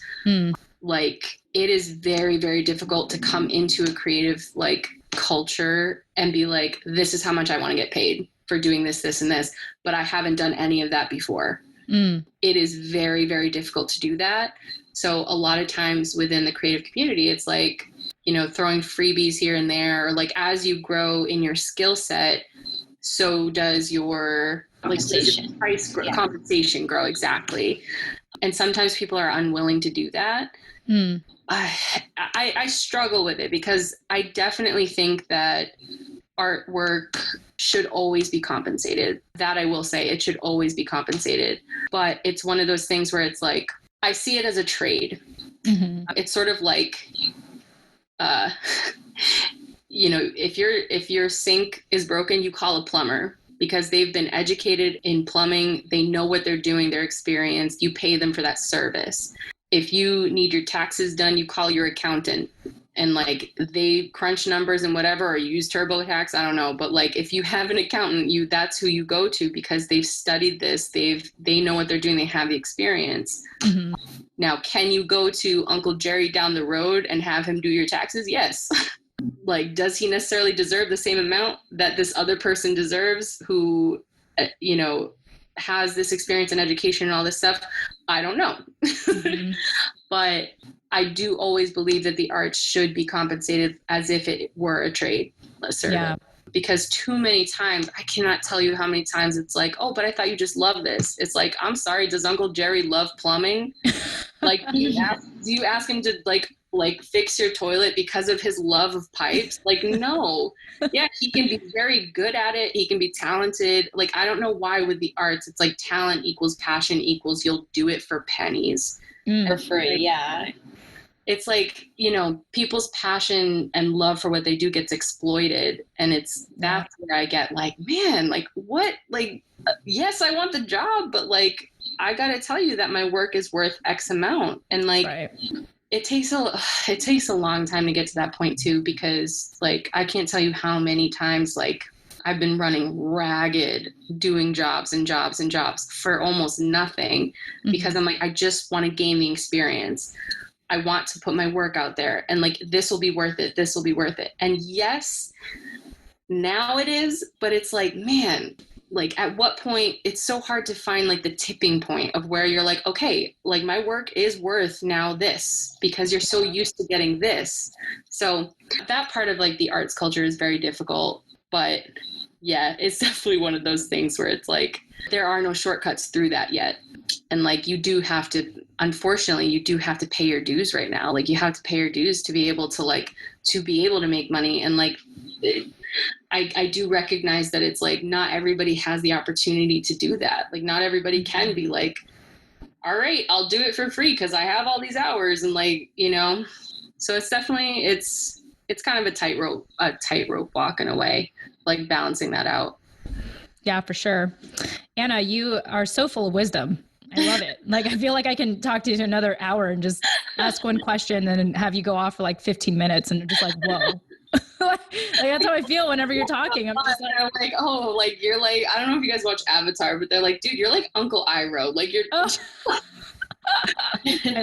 Like it is very, very difficult to come into a creative like culture and be like, this is how much I want to get paid for doing this, this, and this, but I haven't done any of that before. It is very, very difficult to do that. So a lot of times within the creative community, it's like, you know, throwing freebies here and there, or like as you grow in your skill set, so does your compensation. Compensation grow. Exactly. And sometimes people are unwilling to do that. I struggle with it because I definitely think that artwork should always be compensated. That I will say, it should always be compensated. But it's one of those things where it's like, I see it as a trade. It's sort of like, you know, if your sink is broken, you call a plumber because they've been educated in plumbing. They know what they're doing. They're experienced. You pay them for that service. If you need your taxes done, you call your accountant. And like they crunch numbers and whatever, or use TurboTax, I don't know. But like if you have an accountant, that's who you go to because they've studied this. They know what they're doing. They have the experience. Now, can you go to Uncle Jerry down the road and have him do your taxes? Yes. like, does he necessarily deserve the same amount that this other person deserves who, you know, has this experience and education and all this stuff? I don't know. Mm-hmm. But I do always believe that the arts should be compensated as if it were a trade, a service. Yeah. Because too many times, I cannot tell you how many times it's like, oh, but I thought you just loved this. It's like, I'm sorry, does Uncle Jerry love plumbing? Like, do you ask him to like fix your toilet because of his love of pipes? Like, no. Yeah, he can be very good at it. He can be talented. Like, I don't know why with the arts, it's like talent equals passion equals you'll do it for pennies. For free, yeah. It's like, you know, people's passion and love for what they do gets exploited. And that's where I get like, man, like what, like, yes, I want the job, but like, I got to tell you that my work is worth X amount. And like, it takes a long time to get to that point too, because like, I can't tell you how many times, like, I've been running ragged, doing jobs and jobs and jobs for almost nothing, because I'm like, I just want to gain the experience. I want to put my work out there and like, this will be worth it. This will be worth it. And yes, now it is, but it's like, man, like at what point it's so hard to find like the tipping point of where you're like, okay, like my work is worth now this, because you're so used to getting this. So that part of like the arts culture is very difficult, but yeah, it's definitely one of those things where it's like, there are no shortcuts through that yet. And like, you do have to, unfortunately, you do have to pay your dues right now. Like you have to pay your dues to be able to make money. And like, I do recognize that it's like, not everybody has the opportunity to do that. Like not everybody can be like, all right, I'll do it for free because I have all these hours. And like, you know, so it's definitely, it's kind of a tightrope walk in a way, like balancing that out. Yeah, for sure. Anna, you are so full of wisdom. I love it. Like, I feel like I can talk to you for another hour and just ask one question and then have you go off for like 15 minutes and just like, whoa. Like, that's how I feel whenever you're talking. I'm just like, oh, like you're like, I don't know if you guys watch Avatar, but they're like, dude, you're like Uncle Iroh. Like you're I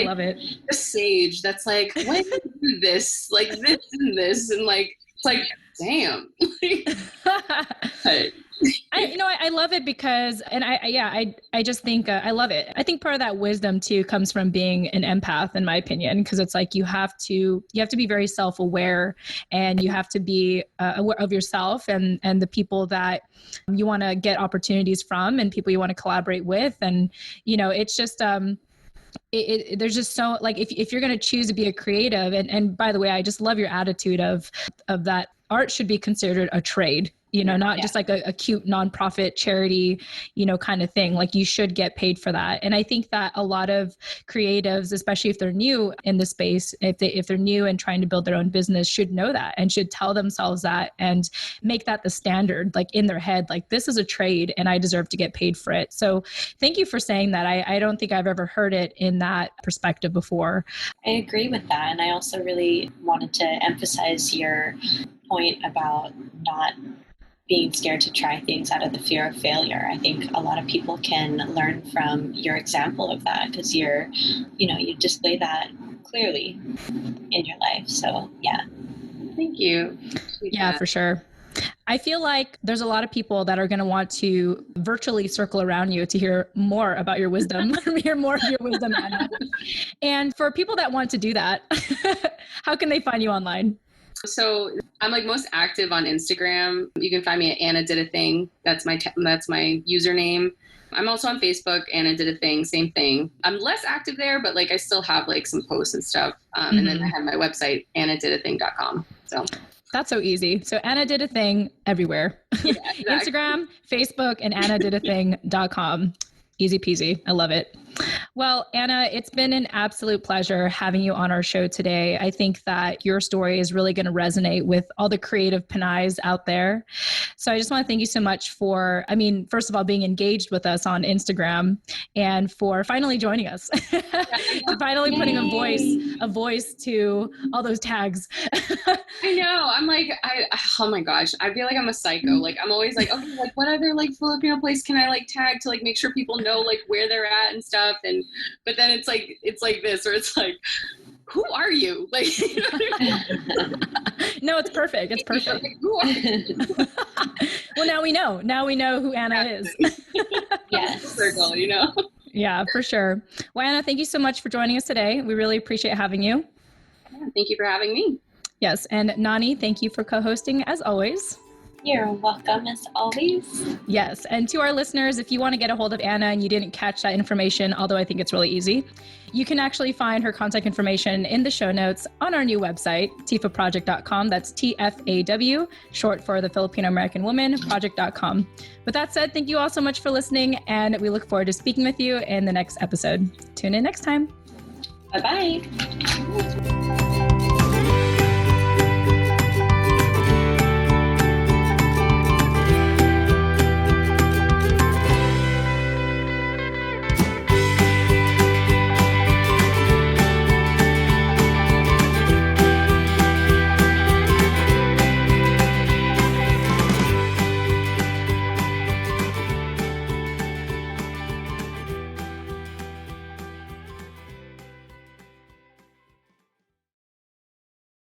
love it. A sage that's like, why do you do this? Like this and this. And like, it's like, damn. I love it because, and I just think, I love it. I think part of that wisdom too comes from being an empath, in my opinion, because it's like, you have to be very self-aware, and you have to be aware of yourself and the people that you want to get opportunities from and people you want to collaborate with. And, you know, it's just, there's just so like, if you're going to choose to be a creative, and by the way, I just love your attitude of that art should be considered a trade. You know, not just like a cute nonprofit charity, you know, kind of thing. Like you should get paid for that. And I think that a lot of creatives, especially if they're new in the space, if they're new and trying to build their own business, should know that and should tell themselves that and make that the standard, like in their head, like this is a trade and I deserve to get paid for it. So thank you for saying that. I don't think I've ever heard it in that perspective before. I agree with that. And I also really wanted to emphasize your point about not being scared to try things out of the fear of failure. I think a lot of people can learn from your example of that because you display that clearly in your life. So yeah. Thank you. Yeah, for sure. I feel like there's a lot of people that are going to want to virtually circle around you to hear more about your wisdom, hear more of your wisdom, Anna. And for people that want to do that, how can they find you online? So I'm like most active on Instagram. You can find me at Annadidathing. That's my username. I'm also on Facebook, Annadidathing, same thing. I'm less active there, but like I still have like some posts and stuff. And then I have my website, Annadidathing.com. So that's so easy. So Anna Did a Thing everywhere. Yeah, exactly. Instagram, Facebook, and AnnaDidAthing.com. Easy peasy. I love it. Well, Anna, it's been an absolute pleasure having you on our show today. I think that your story is really going to resonate with all the creative Pinay's out there. So I just want to thank you so much for, first of all, being engaged with us on Instagram and for finally joining us, finally putting a voice to all those tags. I know. I'm like, oh my gosh, I feel like I'm a psycho. Like I'm always like, okay, like what other like Filipino place can I like tag to like make sure people know like where they're at and stuff. But then it's like this, or it's like, who are you? Like, you know what I mean? No, it's perfect. It's perfect. Like, who are you? Well, now we know. Now we know who Anna is. Yes. Circle, you know? Yeah, for sure. Well, Anna, thank you so much for joining us today. We really appreciate having you. Yeah, thank you for having me. Yes. And Nani, thank you for co-hosting as always. You're welcome as always. Yes. And to our listeners, if you want to get a hold of Anna and you didn't catch that information, although I think it's really easy, you can actually find her contact information in the show notes on our new website, tifaproject.com. That's TFAW, short for the Filipino American Woman, project.com. With that said, thank you all so much for listening, and we look forward to speaking with you in the next episode. Tune in next time. Bye-bye.